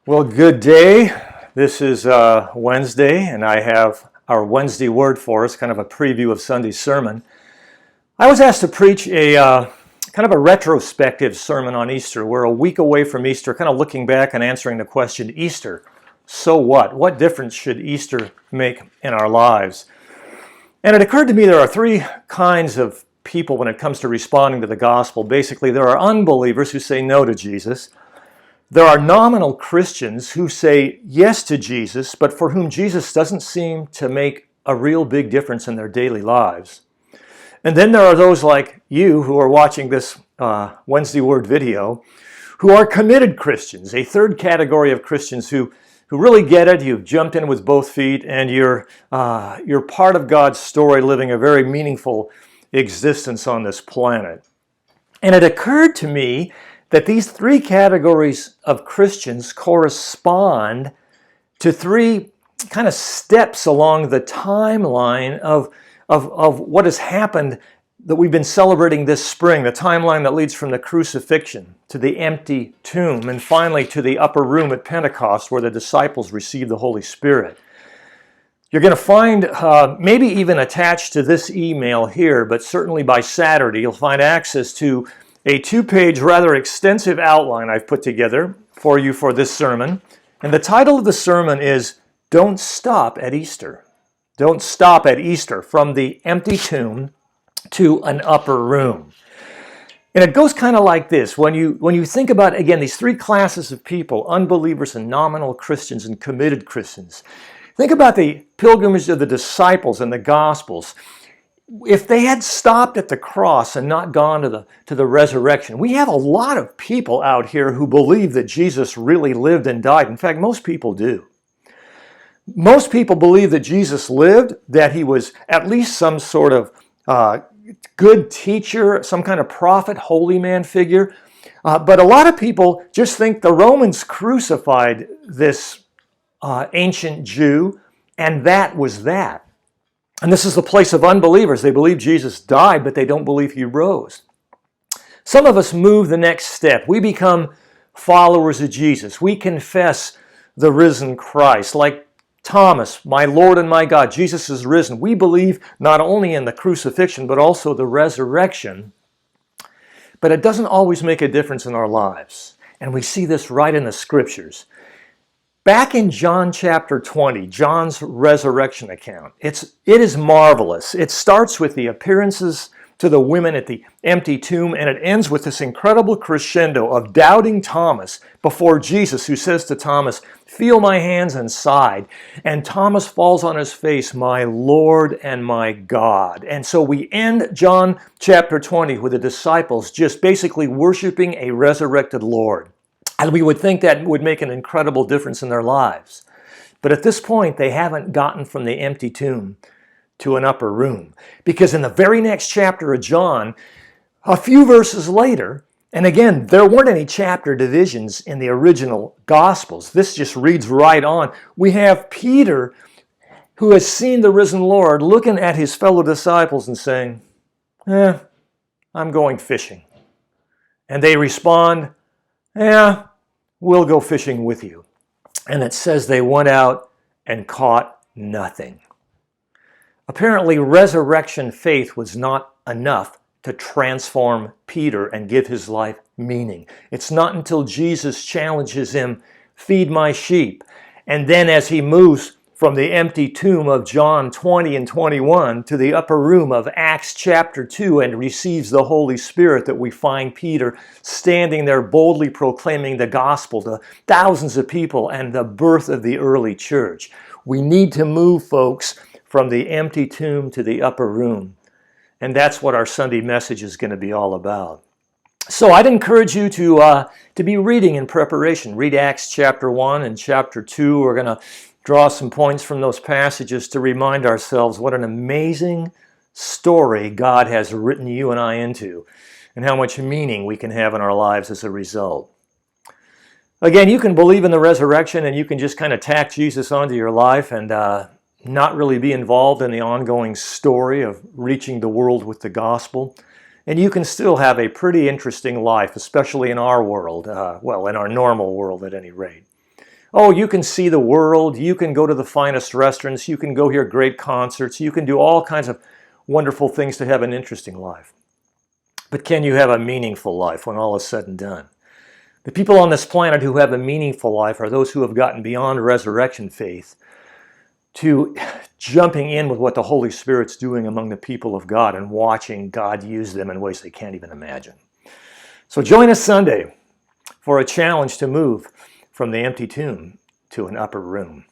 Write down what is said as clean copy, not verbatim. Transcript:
Well, good day. This is Wednesday, and I have our Wednesday word for us, kind of a preview of Sunday's sermon. I was asked to preach a kind of a retrospective sermon on Easter. We're a week away from Easter, kind of looking back and answering the question, Easter, so what? What difference should Easter make in our lives? And it occurred to me there are three kinds of people when it comes to responding to the gospel. Basically, there are unbelievers who say no to Jesus. There are nominal Christians who say yes to Jesus, but for whom Jesus doesn't seem to make a real big difference in their daily lives. And then there are those like you who are watching this Wednesday Word video who are committed Christians, a third category of Christians who really get it. You've jumped in with both feet and you're part of God's story, living a very meaningful existence on this planet. And it occurred to me that these three categories of Christians correspond to three kind of steps along the timeline of what has happened that we've been celebrating this spring, the timeline that leads from the crucifixion to the empty tomb and finally to the upper room at Pentecost where the disciples received the Holy Spirit. You're going to find, maybe even attached to this email here, but certainly by Saturday, you'll find access to a two-page, rather extensive outline I've put together for you for this sermon. And the title of the sermon is, Don't Stop at Easter. Don't stop at Easter, from the empty tomb to an upper room. And it goes kind of like this. When you think about, again, these three classes of people, unbelievers and nominal Christians and committed Christians, think about the pilgrimage of the disciples in the Gospels. If they had stopped at the cross and not gone to the resurrection, we have a lot of people out here who believe that Jesus really lived and died. In fact, most people do. Most people believe that Jesus lived, that he was at least some sort of good teacher, some kind of prophet, holy man figure. But a lot of people just think the Romans crucified this ancient Jew, and that was that. And this is the place of unbelievers. They believe Jesus died, but they don't believe he rose. Some of us move the next step. We become followers of Jesus. We confess the risen Christ. Like Thomas, my Lord and my God, Jesus is risen. We believe not only in the crucifixion, but also the resurrection. But it doesn't always make a difference in our lives. And we see this right in the scriptures. Back in John chapter 20, John's resurrection account, it is marvelous. It starts with the appearances to the women at the empty tomb, and it ends with this incredible crescendo of doubting Thomas before Jesus, who says to Thomas, "Feel my hands and side." And Thomas falls on his face, "My Lord and my God." And so we end John chapter 20 with the disciples just basically worshiping a resurrected Lord. And we would think that would make an incredible difference in their lives. But at this point, they haven't gotten from the empty tomb to an upper room. Because in the very next chapter of John, a few verses later, and again, there weren't any chapter divisions in the original Gospels. This just reads right on. We have Peter, who has seen the risen Lord, looking at his fellow disciples and saying, I'm going fishing. And they respond, "Yeah, we'll go fishing with you." And it says they went out and caught nothing. Apparently, resurrection faith was not enough to transform Peter and give his life meaning. It's not until Jesus challenges him, "Feed my sheep." And then as he moves from the empty tomb of John 20 and 21 to the upper room of Acts chapter 2 and receives the Holy Spirit, that we find Peter standing there boldly proclaiming the gospel to thousands of people and the birth of the early church. We need to move, folks, from the empty tomb to the upper room. And that's what our Sunday message is going to be all about. So I'd encourage you to be reading in preparation. Read Acts chapter 1 and chapter 2. We're going to draw some points from those passages to remind ourselves what an amazing story God has written you and I into, and how much meaning we can have in our lives as a result. Again, you can believe in the resurrection and you can just kind of tack Jesus onto your life and not really be involved in the ongoing story of reaching the world with the gospel. And you can still have a pretty interesting life, especially in our world, in our normal world at any rate. Oh, you can see the world, you can go to the finest restaurants, you can go hear great concerts, you can do all kinds of wonderful things to have an interesting life. But can you have a meaningful life when all is said and done? The people on this planet who have a meaningful life are those who have gotten beyond resurrection faith to jumping in with what the Holy Spirit's doing among the people of God and watching God use them in ways they can't even imagine. So join us Sunday for a challenge to move from the empty tomb to an upper room.